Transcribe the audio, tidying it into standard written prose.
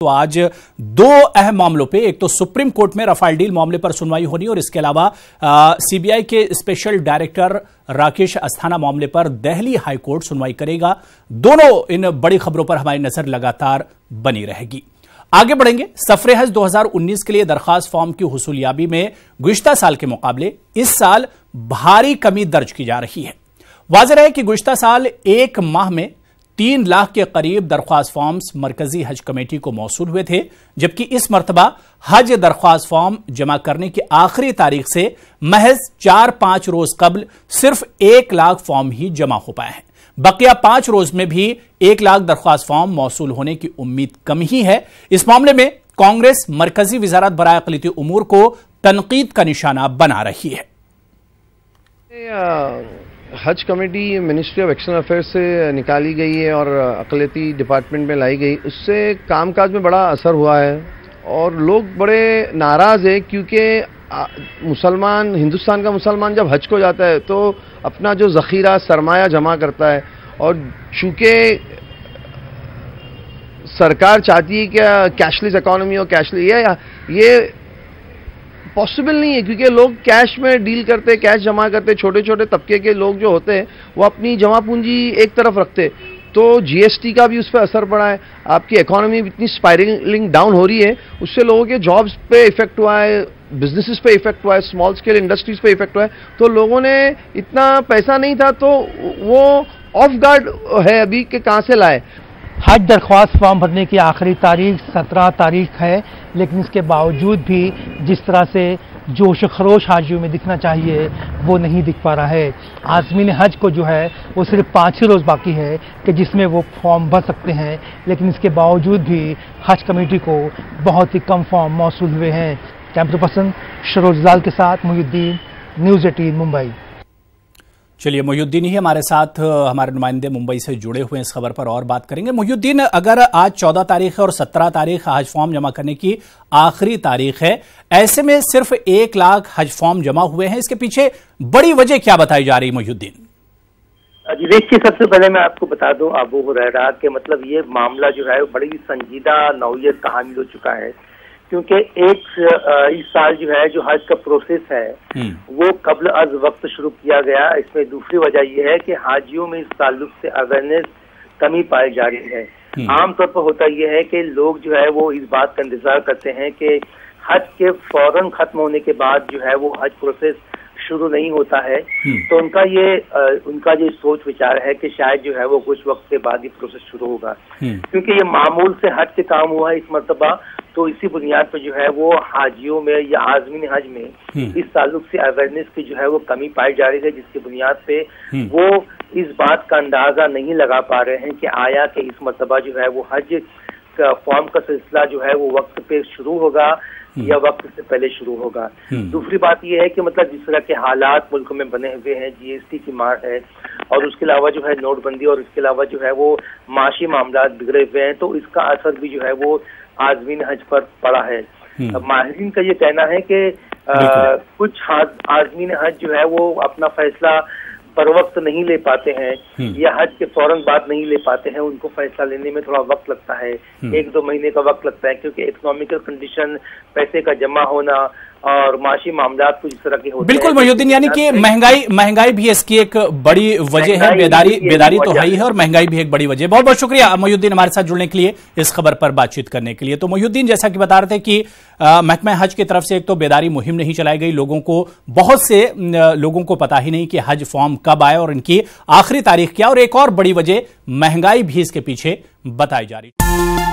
तो आज दो अहम मामलों पे, एक तो सुप्रीम कोर्ट में राफेल डील मामले पर सुनवाई होनी और इसके अलावा सीबीआई के स्पेशल डायरेक्टर राकेश अस्थाना मामले पर दिल्ली हाई कोर्ट सुनवाई करेगा। दोनों इन बड़ी खबरों पर हमारी नजर लगातार बनी रहेगी। आगे बढ़ेंगे। सफरे हज 2019 के लिए दरखास्त फॉर्म की हुसूलियाबी में गुज़िश्ता साल के मुकाबले इस साल भारी कमी दर्ज की जा रही है। वाज़ेह है कि गुज़िश्ता साल एक माह में 3 लाख के करीब दरख्वास्त फॉर्म्स मरकजी हज कमेटी को मौसूल हुए थे, जबकि इस मरतबा हज दरख्वास्त फॉर्म जमा करने की आखिरी तारीख से महज 4-5 रोज कबल सिर्फ 1 लाख फॉर्म ही जमा हो पाए हैं। बकिया 5 रोज में भी 1 लाख दरख्वास्त फॉर्म मौसूल होने की उम्मीद कम ही है। इस मामले में कांग्रेस मरकजी वजारत बराए अक़लियती उमूर को तनकीद का निशाना बना रही है। हज committee ministry of external affairs से निकाली गई है और अक़लियती डिपार्टमेंट में लाई गई, उससे कामकाज में बड़ा असर हुआ है और लोग बड़े नाराज़ हैं क्योंकि मुसलमान, हिंदुस्तान का मुसलमान जब हज को जाता है तो अपना जो ज़ख़ीरा सरमाया जमा करता है और चूँकि सरकार चाहती है कि कैशलेस इकॉनमी हो, कैशलेस ये पॉसिबल नहीं है क्योंकि लोग कैश में डील करते, कैश जमा करते। छोटे छोटे तबके के लोग जो होते हैं वो अपनी जमा पूंजी एक तरफ रखते, तो जीएसटी का भी उस पर असर पड़ा है। आपकी इकोनॉमी इतनी स्पाइरलिंग डाउन हो रही है, उससे लोगों के जॉब्स पे इफेक्ट हुआ है, बिजनेसेस पे इफेक्ट हुआ है, स्मॉल स्केल इंडस्ट्रीज पे इफेक्ट हुआ है। तो लोगों ने इतना पैसा नहीं था तो वो ऑफ गार्ड है अभी कि कहाँ से लाए। हज दरख्वास्त फॉर्म भरने की आखिरी तारीख 17 तारीख है, लेकिन इसके बावजूद भी जिस तरह से जोश खरोश हाजियों में दिखना चाहिए वो नहीं दिख पा रहा है। आज़मीन हज को जो है वो सिर्फ 5 ही रोज़ बाकी है कि जिसमें वो फॉर्म भर सकते हैं, लेकिन इसके बावजूद भी हज कमेटी को बहुत ही कम फॉर्म मौसूल हुए हैं। कैमरा पर्सन शरोजलाल के साथ मोहिउद्दीन, न्यूज़ 18 मुंबई। चलिए, मोहिउद्दीन ही हमारे साथ, हमारे नुमाइंदे मुंबई से जुड़े हुए इस खबर पर और बात करेंगे। मोहिउद्दीन, अगर आज 14 तारीख है और 17 तारीख हज फॉर्म जमा करने की आखिरी तारीख है, ऐसे में सिर्फ 1 लाख हज फॉर्म जमा हुए हैं, इसके पीछे बड़ी वजह क्या बताई जा रही मोहिउद्दीन? देखिए, सबसे पहले मैं आपको बता दूं अबू हुरैरा के मतलब ये मामला जो है बड़ी संजीदा नौयत का हामिल हो चुका है, क्योंकि इस साल जो है जो हज का प्रोसेस है वो कब्ल अज वक्त शुरू किया गया। इसमें दूसरी वजह यह है कि हाजियों में इस ताल्लुक से अवेयरनेस कमी पाई जा रही है। आमतौर पर होता यह है कि लोग जो है वो इस बात का इंतजार करते हैं कि हज के फौरन खत्म होने के बाद जो है वो हज प्रोसेस शुरू नहीं होता है, तो उनका ये सोच विचार है कि शायद जो है वो कुछ वक्त के बाद ही प्रोसेस शुरू होगा। क्योंकि ये मामूल से हट के काम हुआ है इस मरतबा, तो इसी बुनियाद पर जो है वो हाजियों में या आज़मीन हज में इस ताल्लुक से अवेयरनेस की जो है वो कमी पाई जा रही है, जिसकी बुनियाद पे वो इस बात का अंदाजा नहीं लगा पा रहे हैं कि आया कि इस मरतबा जो है वो हज का फॉर्म का सिलसिला जो है वो वक्त पे शुरू होगा या वक्त से पहले शुरू होगा। दूसरी बात यह है कि मतलब जिस तरह के हालात मुल्क में बने हुए हैं, जीएसटी की मार है और उसके अलावा जो है नोटबंदी और इसके अलावा जो है वो माशी मामला बिगड़े हुए हैं, तो इसका असर भी जो है वो आज़मीन हज पर पड़ा है। अब माहिरीन का ये कहना है कि कुछ आज़मीन हज जो है वो अपना फैसला पर वक्त नहीं ले पाते हैं या हज के फौरन बाद नहीं ले पाते हैं, उनको फैसला लेने में थोड़ा वक्त लगता है, 1-2 महीने का वक्त लगता है, क्योंकि इकोनॉमिकल कंडीशन, पैसे का जमा होना और माशी मामला कुछ इस तरह के होते हैं। बिल्कुल मोहिउद्दीन, यानी कि महंगाई भी इसकी एक बड़ी वजह है। बेदारी तो है ही है और महंगाई भी एक बड़ी वजह है। बहुत बहुत शुक्रिया मोहिउद्दीन हमारे साथ जुड़ने के लिए, इस खबर पर बातचीत करने के लिए। तो मोहिउद्दीन, जैसा कि बता रहे थे कि महकमा हज की तरफ से एक तो बेदारी मुहिम नहीं चलाई गई, बहुत से लोगों को पता ही नहीं कि हज फॉर्म कब आए और इनकी आखिरी तारीख क्या, और एक और बड़ी वजह महंगाई भी इसके पीछे बताई जा रही है।